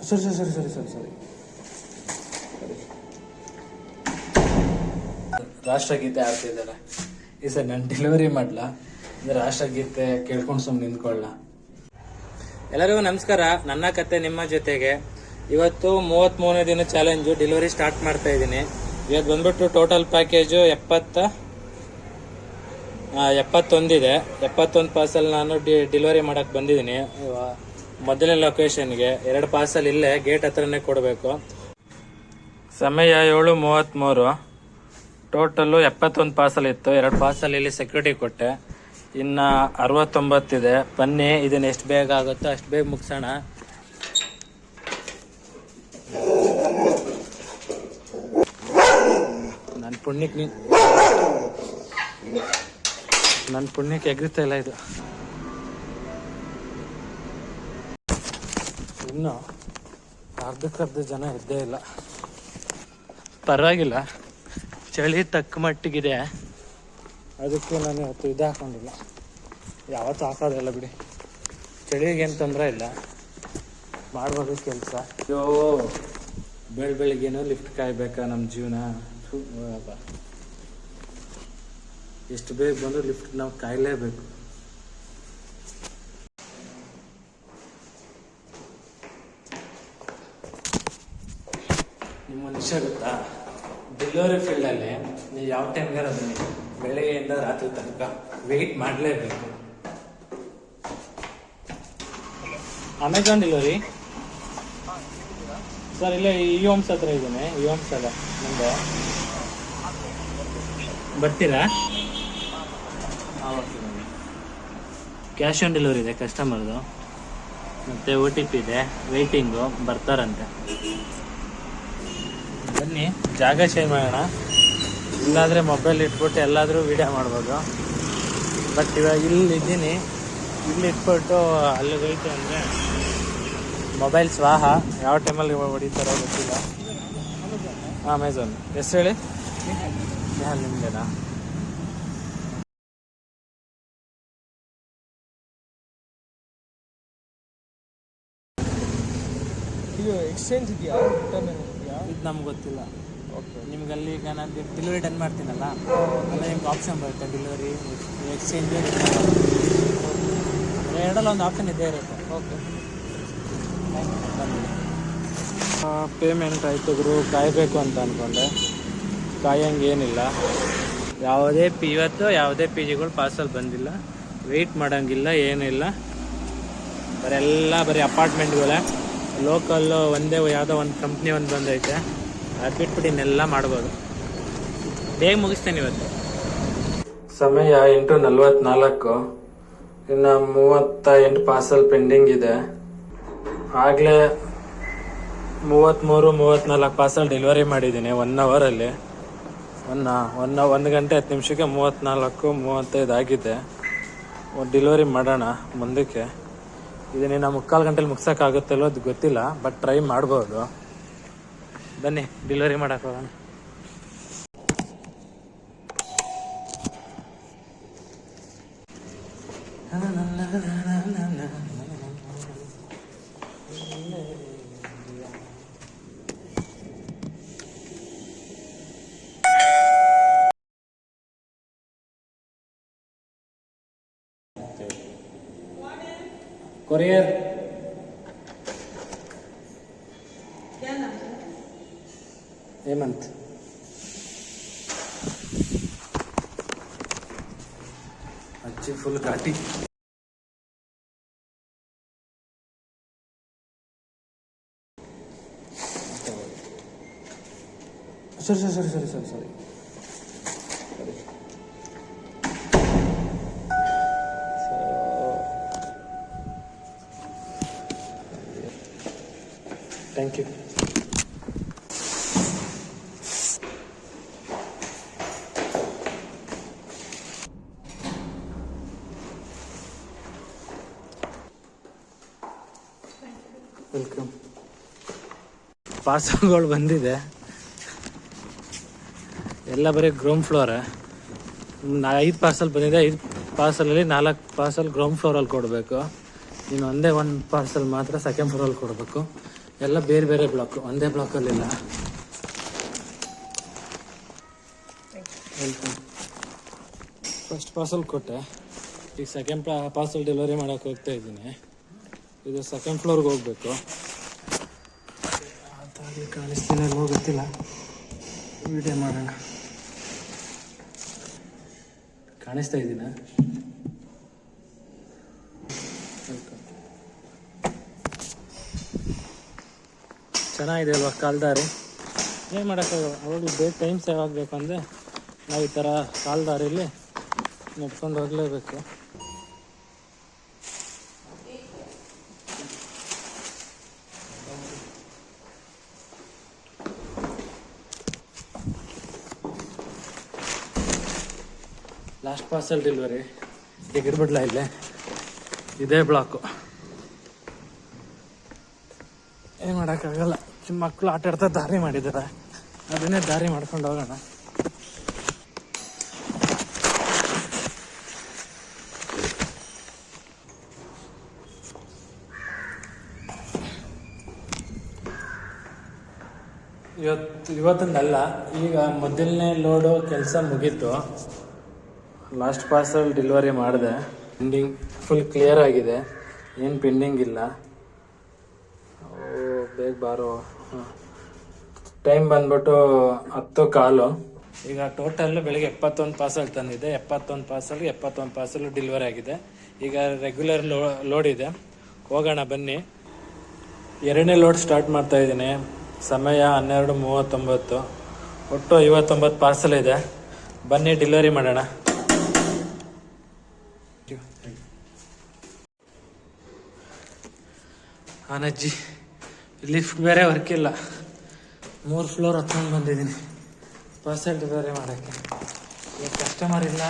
ಸರಿ. ರಾಷ್ಟ್ರಗೀತೆ ಆಡ್ತಿದ್ದಾರೆ. ಈ ಸರ್ ನಾನು ಡೆಲಿವರಿ ಮಾಡಲ ಅಂದರೆ ರಾಷ್ಟ್ರಗೀತೆ ಕೇಳ್ಕೊಂಡು ಸುಮ್ಮನೆ ನಿಂತ್ಕೊಳ್ಳ. ಎಲ್ಲರಿಗೂ ನಮಸ್ಕಾರ. ನನ್ನ ಕತೆ ನಿಮ್ಮ ಜೊತೆಗೆ. ಇವತ್ತು 33ನೇ ದಿನ ಚಾಲೆಂಜು ಡೆಲಿವರಿ ಸ್ಟಾರ್ಟ್ ಮಾಡ್ತಾ ಇದ್ದೀನಿ. ಇವತ್ತು ಬಂದ್ಬಿಟ್ಟು ಟೋಟಲ್ ಪ್ಯಾಕೇಜು 71 ಇದೆ. 71 ಪಾರ್ಸಲ್ ನಾನು ಡೆಲಿವರಿ ಮಾಡೋಕ್ಕೆ ಬಂದಿದ್ದೀನಿ. ಮೊದಲನೇ ಲೊಕೇಶನ್ಗೆ 2 ಪಾರ್ಸಲ್ ಇಲ್ಲೇ ಗೇಟ್ ಹತ್ರನೇ ಕೊಡಬೇಕು. ಸಮಯ 7:33. ಟೋಟಲ್ಲು 71 ಪಾರ್ಸಲ್ ಇತ್ತು. 2 ಪಾರ್ಸಲ್ ಇಲ್ಲಿ ಸೆಕ್ಯೂರಿಟಿ ಕೊಟ್ಟೆ. ಇನ್ನು 69 ಇದೆ. ಬನ್ನಿ, ಇದನ್ನು ಎಷ್ಟು ಬೇಗ ಆಗುತ್ತೋ ಅಷ್ಟು ಬೇಗ ಮುಗಿಸೋಣ. ನನ್ನ ಪುಣ್ಯಕ್ಕೆ ಎಗ್ರಿತಾ ಇಲ್ಲ ಇದು. ಇನ್ನು ಅರ್ಧಕ್ಕರ್ಧ ಜನ ಇದ್ದೇ ಇಲ್ಲ. ಪರವಾಗಿಲ್ಲ, ಚಳಿ ತಕ್ಕ ಮಟ್ಟಿಗಿದೆ. ಅದಕ್ಕೆ ನಾನು ಇವತ್ತು ಇದು ಹಾಕೊಂಡಿಲ್ಲ. ಯಾವತ್ತೂ ಹಾಕೋದಿಲ್ಲ ಬಿಡಿ. ಚಳಿಗೇನು ತೊಂದರೆ ಇಲ್ಲ, ಮಾಡ್ಬೋದು ಕೆಲಸ. ಅಯ್ಯೋ, ಬೆಳಿಗ್ಗೆನೂ ಲಿಫ್ಟ್ ಕಾಯ್ಬೇಕಾ ನಮ್ಮ ಜೀವನ? ಎಷ್ಟು ಬೇಗ ಬಂದರೂ ಲಿಫ್ಟ್ ನಾವು ಕಾಯಲೇಬೇಕು. ನಿಮ್ಮೊಂದು ವಿಷಯ ಗೊತ್ತಾ? ಡೆಲಿವರಿ ಫೀಲ್ಡಲ್ಲಿ ನೀವು ಯಾವ ಟೈಮ್ಗಾರ ಬನ್ನಿ, ಬೆಳಗ್ಗೆಯಿಂದ ರಾತ್ರಿ ತನಕ ವೆಯ್ಟ್ ಮಾಡಲೇಬೇಕು. ಅಮೆಝಾನ್ ಡೆಲಿವರಿ ಸರ್, ಇಲ್ಲೇ ಈ ಹೋಮ್ಸ್ ಹತ್ರ ಇದ್ದೀನಿ. ಈ ಹೋಮ್ಸ್ ಅಲ್ಲ ಮುಂದೆ ಬರ್ತೀರಾ? ಕ್ಯಾಶ್ ಆನ್ ಡೆಲಿವರಿ ಇದೆ ಕಸ್ಟಮರ್ದು, ಮತ್ತು OTP ಇದೆ. ವೆಯ್ಟಿಂಗು, ಬರ್ತಾರಂತೆ. ಬನ್ನಿ, ಜಾಗ ಶೇರ್ ಮಾಡೋಣ. ಇಲ್ಲಾದರೆ ಮೊಬೈಲ್ ಇಟ್ಬಿಟ್ಟು ಎಲ್ಲಾದರೂ ವೀಡಿಯೋ ಮಾಡ್ಬೋದು. ಬಟ್ ಇವಾಗ ಇಲ್ಲಿ ಇದ್ದೀನಿ, ಇಲ್ಲಿ ಇಟ್ಬಿಟ್ಟು ಅಲ್ಲಿ ಹೋಯ್ತು ಅಂದರೆ ಮೊಬೈಲ್ ಸ್ವಾಹ. ಯಾವ ಟೈಮಲ್ಲಿ ಹೊಡಿತಾರೋ ಗೊತ್ತಿಲ್ಲ. ಅಮೆಝಾನ್ ಎಷ್ಟು ಹೇಳಿ? ನಿಮ್ದೇನಾ? ಇದು ಎಕ್ಸ್ಚೇಂಜ್ ಇದೆಯಾ, ರಿಟರ್ನ್ ಇದೆಯಾ? ಇದು ನಮ್ಗೆ ಗೊತ್ತಿಲ್ಲ. ಓಕೆ, ನಿಮ್ಗೆ ಅಲ್ಲಿ ಈಗ ನಾನು ಡೆಲಿವರಿ ಡನ್ ಮಾಡ್ತೀನಲ್ಲ, ಆಮೇಲೆ ನಿಮ್ಗೆ ಆಪ್ಷನ್ ಬರುತ್ತೆ ಡೆಲಿವರಿ, ಎಕ್ಸ್ಚೇಂಜ್, ಎರಡಲ್ಲ ಒಂದು ಆಪ್ಷನ್ ಇದ್ದೇ ಇರುತ್ತೆ. ಓಕೆ, ಪೇಮೆಂಟ್ ಆಯ್ತು ಗುರು. ಕಾಯಬೇಕು ಅಂತ ಅಂದ್ಕೊಂಡೆ, ಕಾಯಂಗೇನಿಲ್ಲ. ಇವತ್ತು ಯಾವುದೇ PGಗಳು ಪಾರ್ಸಲ್ ಬಂದಿಲ್ಲ. ವೆಯ್ಟ್ ಮಾಡೋಂಗಿಲ್ಲ, ಏನಿಲ್ಲ. ಬರೀ ಅಪಾರ್ಟ್ಮೆಂಟ್ಗಳೇ. ಲೋಕಲ್ಲು ಒಂದೇ ಯಾವುದೋ ಒಂದು ಕಂಪ್ನಿ ಒಂದು ಬಂದೈತೆ, ಅದು ಬಿಟ್ಬಿಟ್ಟು ಇನ್ನೆಲ್ಲ ಮಾಡ್ಬೋದು. ಬೇಗ ಮುಗಿಸ್ತೇನೆ ಇವತ್ತು. ಸಮಯ 8:44. ಇನ್ನು 38 ಪಾರ್ಸಲ್ ಪೆಂಡಿಂಗ್ ಇದೆ. ಆಗಲೇ 33-34 ಪಾರ್ಸಲ್ ಡೆಲಿವರಿ ಮಾಡಿದ್ದೀನಿ 1 ಅವರಲ್ಲಿ. 1 ಗಂಟೆ 10 ನಿಮಿಷಕ್ಕೆ 34-35 ಆಗಿದೆ. ಡೆಲಿವರಿ ಮಾಡೋಣ ಮುಂದಕ್ಕೆ. ಇದನ್ನ 3/4 ಗಂಟೆಲಿ ಮುಗ್ಸೋಕ್ಕಾಗುತ್ತಲ್ಲೋ ಅದು ಗೊತ್ತಿಲ್ಲ, ಬಟ್ ಟ್ರೈ ಮಾಡ್ಬೋದು. ಬನ್ನಿ, ಡೆಲಿವರಿ ಮಾಡೋಕೆ ಹೋಗೋಣ. ಕೊರಿಯರ್ ಹೇಮಂತ್. ಅಜ್ಜಿ ಫುಲ್ ಘಾಟಿ. ಸರಿ. Thank you. ವೆಲ್ಕಮ್. ಪಾರ್ಸಲ್ಗಳು ಬಂದಿದೆ ಎಲ್ಲ ಬರೀ ಗ್ರೌಂಡ್ ಫ್ಲೋರ್. 5 ಪಾರ್ಸಲ್ ಬಂದಿದೆ. 5 ಪಾರ್ಸಲಲ್ಲಿ 4 ಪಾರ್ಸಲ್ ಗ್ರೌಂಡ್ ಫ್ಲೋರಲ್ಲಿ ಕೊಡಬೇಕು. ಇನ್ನು ಒಂದೇ 1 ಪಾರ್ಸಲ್ ಮಾತ್ರ ಸೆಕೆಂಡ್ ಫ್ಲೋರಲ್ಲಿ ಕೊಡಬೇಕು. ಎಲ್ಲ ಬೇರೆ ಬೇರೆ ಬ್ಲಾಕು, ಒಂದೇ ಬ್ಲಾಕಲ್ಲಿಲ್ಲ. ವೆಲ್ಕಮ್. ಫಸ್ಟ್ ಪಾರ್ಸಲ್ ಕೊಟ್ಟೆ, ಈಗ ಸೆಕೆಂಡ್ ಪಾರ್ಸಲ್ ಡೆಲಿವರಿ ಮಾಡೋಕೆ ಹೋಗ್ತಾ ಇದ್ದೀನಿ. ಇದು ಸೆಕೆಂಡ್ ಫ್ಲೋರ್ಗೆ ಹೋಗಬೇಕು. ಅದಾಗಲಿ ಕಾಣಿಸ್ತಿಲ್ಲ, ಎಲ್ಲೋ ಗೊತ್ತಿಲ್ಲ. ವಿಡಿಯೋ ಮಾಡೋಣ. ಕಾಣಿಸ್ತಾ ಇದ್ದೀನ? ಚೆನ್ನಾಗಿದೆ ಅಲ್ವಾ ಕಾಲ್ದಾರಿ? ಏನು ಮಾಡೋಕ್ಕಾಗಲ್ಲ, ಅವಾಗಲೂ ಬೇಗ ಟೈಮ್ ಸೇವ್ ಆಗಬೇಕು ಅಂದರೆ ನಾವು ಈ ಥರ ಕಾಲ್ದಾರಿಲಿ ನಡ್ಕೊಂಡು ಹೋಗಲೇಬೇಕು. ಲಾಸ್ಟ್ ಪಾರ್ಸಲ್ ಡೆಲಿವರಿ ಟಿಕೆಟ್ ಬಿಡ್ಲಾ ಇಲ್ಲೇ, ಇದೇ ಬ್ಲಾಕು. ಏನು ಮಾಡೋಕ್ಕಾಗಲ್ಲ, ಮಕ್ಕಳು ಆಟ ಆಡ್ತಾ ದಾರಿ ಮಾಡಿದ್ದಾರೆ, ಅದನ್ನೇ ದಾರಿ ಮಾಡ್ಕೊಂಡು ಹೋಗೋಣ. ಇವತ್ತೊಂದಲ್ಲ, ಈಗ ಮೊದಲನೇ ಲೋಡು ಕೆಲಸ ಮುಗೀತು. ಲಾಸ್ಟ್ ಪಾರ್ಸಲ್ ಡೆಲಿವರಿ ಮಾಡಿದೆ. ಪೆಂಡಿಂಗ್ ಫುಲ್ ಕ್ಲಿಯರ್ ಆಗಿದೆ, ಏನು ಪೆಂಡಿಂಗ್ ಇಲ್ಲ. ಬೇಗ ಬಾರೋ. ಟೈಮ್ ಬಂದ್ಬಿಟ್ಟು 10:15. ಈಗ ಟೋಟಲ್ ಬೆಳಿಗ್ಗೆ 71 ಪಾರ್ಸಲ್ ತಂದಿದೆ. 71 ಪಾರ್ಸಲ್ ಡೆಲಿವರಿ ಆಗಿದೆ. ಈಗ ರೆಗ್ಯುಲರ್ ಲೋಡ್ ಇದೆ. ಹೋಗೋಣ ಬನ್ನಿ. ಎರಡನೇ ಲೋಡ್ ಸ್ಟಾರ್ಟ್ ಮಾಡ್ತಾ ಇದ್ದೀನಿ. ಸಮಯ 12:39. ಒಟ್ಟು 59 ಪಾರ್ಸಲ್ ಇದೆ. ಬನ್ನಿ ಡೆಲಿವರಿ ಮಾಡೋಣ. ಆನಜ್ಜಿ, ಲಿಫ್ಟ್ ಬೇರೆ ವರ್ಕ್ ಇಲ್ಲ. 3 ಫ್ಲೋರ್ ಹತ್ಕೊಂಡು ಬಂದಿದ್ದೀನಿ ಪಾರ್ಸಲ್ ಡೆಲಿವರಿ ಮಾಡೋಕ್ಕೆ. ಈಗ ಕಸ್ಟಮರ್ ಇಲ್ಲ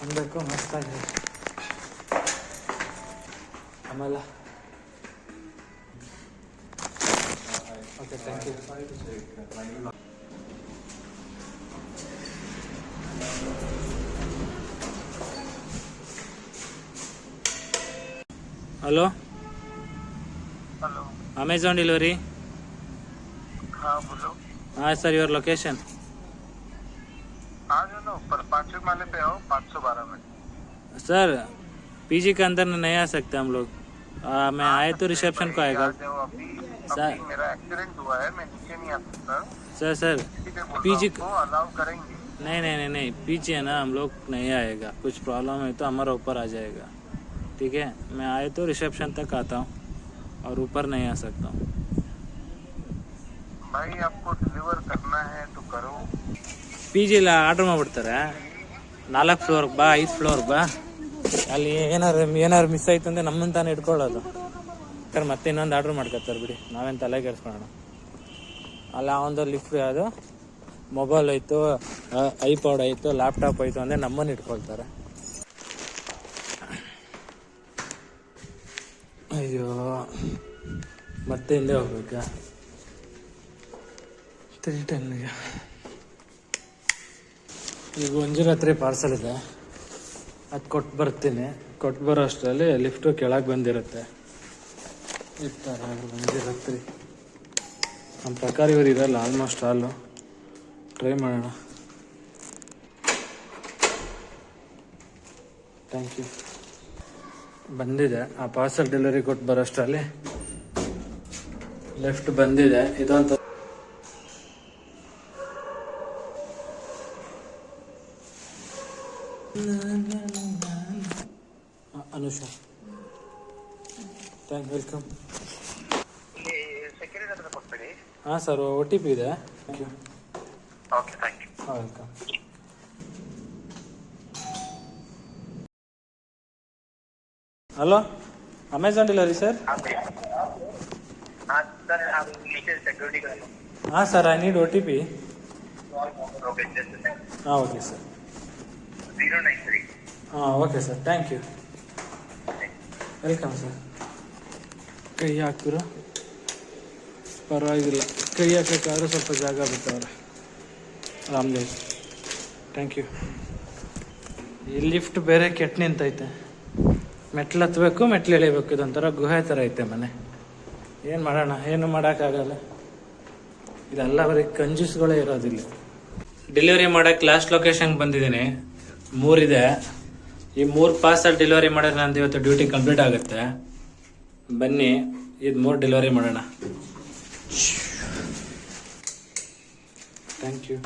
ಅನ್ಬೇಕು, ಮಸ್ತಾಗಿದೆ. ಆಮೇಲೆ okay, thank you. Hello hello, Amazon delivery. हाँ बोलो. हाँ सर, योर लोकेशन. आ जाओ ना ऊपर, 5वें माले पे आओ, 512 में. सर पीजी के अंदर नहीं आ सकते हम लोग. मैं आए तो रिसेप्शन को आएगा. आ जाओ अभी. सर. अभी मेरा एक्सीडेंट हुआ है, मैं नीचे नहीं आ सकता. सर पीजी को अलाउ करेंगे. नहीं पीजी है ना, हम लोग नहीं आएगा. कुछ प्रॉब्लम है तो हमारा ऊपर आ जाएगा. ठीक है, मैं आए तो रिसेप्शन तक आता हूँ और ऊपर नहीं आ सकता हूँ. भाई आपको डिलीवर करना है तो करो. ಪಿ ಜಿ ಇಲ್ಲ ಆರ್ಡ್ರ್ ಮಾಡಿಬಿಡ್ತಾರೆ. 4 ಫ್ಲೋರ್ ಬಾ, 5 ಫ್ಲೋರ್ ಬಾ. ಅಲ್ಲಿ ಏನಾರು ಮಿಸ್ ಆಯ್ತು ಅಂದರೆ ನಮ್ಮನ್ನು ತಾನೇ ಇಟ್ಕೊಳ್ಳೋದು. ಮತ್ತೆ ಇನ್ನೊಂದು ಆರ್ಡ್ರ್ ಮಾಡ್ಕೊತಾರೆ ಬಿಡಿ, ನಾವೇನು ತಲೆ ಕೆಡಿಸ್ಕೊಳ್ಳೋಣ. ಅಲ್ಲ ಒಂದು ಲಿಫ್ಟ್ ಅದು ಮೊಬೈಲ್ ಹೋಯ್ತು, ಐಪಾಡ್ ಆಯಿತು, ಲ್ಯಾಪ್ಟಾಪ್ ಆಯಿತು ಅಂದರೆ ನಮ್ಮನ್ನು ಇಟ್ಕೊಳ್ತಾರೆ. ಅಯ್ಯೋ, ಮತ್ತೆ ಹಿಂದೆ ಹೋಗ್ಬೇಕಾ? 310ಗೆ ಈಗ 103 ಪಾರ್ಸಲ್ ಇದೆ. ಅದು ಕೊಟ್ಟು ಬರ್ತೀನಿ. ಕೊಟ್ಟು ಬರೋ ಅಷ್ಟರಲ್ಲಿ ಲಿಫ್ಟು ಕೆಳಗೆ ಬಂದಿರುತ್ತೆ. ಇರ್ತಾರೆ 103. ನಮ್ಮ ಪ್ರಕಾರ ಇವರು ಇರಲ್ಲ ಆಲ್ಮೋಸ್ಟ್ ಆಲು. ಟ್ರೈ ಮಾಡೋಣ. Thank you. ಬಂದಿದೆ. ಆ ಪಾರ್ಸಲ್ ಡೆಲಿವರಿ ಕೊಟ್ಟು ಬರೋಷ್ಟರಲ್ಲಿ ಲಿಫ್ಟ್ ಬಂದಿದೆ. ಇದೊಂದು ಅನುಷಾ, ವೆಲ್ಕಮ್. ಸೆಕ್ಯೂರಿಟಿ ಹತ್ರ ಕೊಟ್ಬಿಡಿ. ಹಾಂ ಸರ್, OTP ಇದೆ. Thank you. Okay, thank you. Welcome. Hello, Amazon delivery sir? हाँ सर, आप नीचे सिक्योरिटी कर लो. ಹಾಂ sir, I need OTP. Okay, just a second. ಹಾಂ ಓಕೆ ಸರ್. 093. ಹಾಂ okay sir, thank you. Welcome sir. ಕೈ ಹಾಕಿರೋ ಪರವಾಗಿಲ್ಲ, ಕೈ ಹಾಕೋಕ್ಕಾದ್ರೂ ಸ್ವಲ್ಪ ಜಾಗ ಬಿಟ್ಟವ್ರೆ. Ramdev, thank you. ಈ ಲಿಫ್ಟ್ ಬೇರೆ ಕೆಟ್ಟು ನಿಂತೈತೆ. ಮೆಟ್ಲು ಹತ್ಬೇಕು, ಮೆಟ್ಲು ಇಳಿಬೇಕು. ಇದೊಂಥರ ಗುಹೆ ಥರ ಐತೆ ಮನೆ. ಏನು ಮಾಡೋಣ, ಏನು ಮಾಡೋಕ್ಕಾಗಲ್ಲ. ಇದೆಲ್ಲ ಬರೀ ಕಂಜೂಸ್ಗಳೇ ಇರೋದಿಲ್ಲ. ಡೆಲಿವರಿ ಮಾಡೋಕ್ಕೆ ಲಾಸ್ಟ್ ಲೊಕೇಶನ್ಗೆ ಬಂದಿದ್ದೀನಿ. 3 ಇದೆ. ಈ 3 ಪಾರ್ಸಲ್ ಡೆಲಿವರಿ ಮಾಡಿದ್ರೆ ನಂದು ಇವತ್ತು ಡ್ಯೂಟಿ ಕಂಪ್ಲೀಟ್ ಆಗುತ್ತೆ. ಬನ್ನಿ, ಇದು 3 ಡೆಲಿವರಿ ಮಾಡೋಣ. Thank you.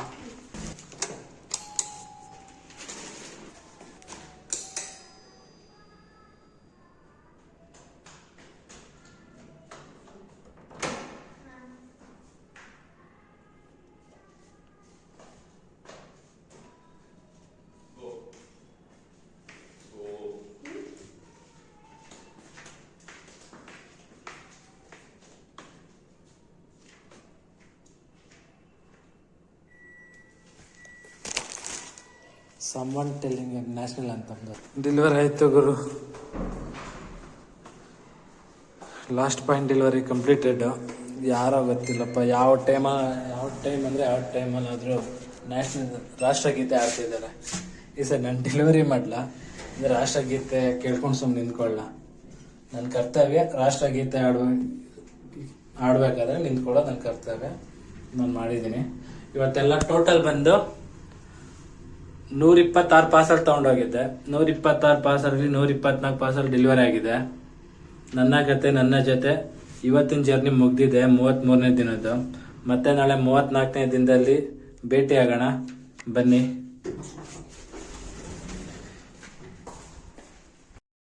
Someone telling a national anthem. Delivery ಆಯಿತು ಗುರು. Last point delivery completed. ಯಾರೋ ಗೊತ್ತಿಲ್ಲಪ್ಪ ಯಾವ ಟೈಮ್ ಅಂದರೆ ಯಾವ ಟೈಮಲ್ಲಾದರೂ ನ್ಯಾಷನಲ್ ರಾಷ್ಟ್ರಗೀತೆ ಆಡ್ತಿದ್ದಾರೆ. ಈ ಸರ್ ನಾನು ಡೆಲಿವರಿ ಮಾಡಲ ಅಂದರೆ ರಾಷ್ಟ್ರಗೀತೆ ಕೇಳ್ಕೊಂಡು ಸುಮ್ಮನೆ ನಿಂತ್ಕೊಳ್ಳ. ನನ್ನ ಕರ್ತವ್ಯ ರಾಷ್ಟ್ರಗೀತೆ ಆಡಬೇಕಾದ್ರೆ ನಿಂತ್ಕೊಳ್ಳೋದು ನನ್ನ ಕರ್ತವ್ಯ. ನಾನು ಮಾಡಿದ್ದೀನಿ. ಇವತ್ತೆಲ್ಲ ಟೋಟಲ್ ಬಂದು 126 ಪಾರ್ಸಲ್ ತೊಗೊಂಡೋಗಿದ್ದೆ. 126 ಪಾರ್ಸಲ್ಗೆ 124 ಪಾರ್ಸಲ್ ಡೆಲಿವರಿ ಆಗಿದೆ. ನನ್ನ ಜೊತೆ ಇವತ್ತಿನ ಜರ್ನಿ ಮುಗ್ದಿದೆ, 33ನೇ ದಿನದ್ದು. ಮತ್ತೆ ನಾಳೆ 34ನೇ ದಿನದಲ್ಲಿ ಭೇಟಿ ಆಗೋಣ. ಬನ್ನಿ.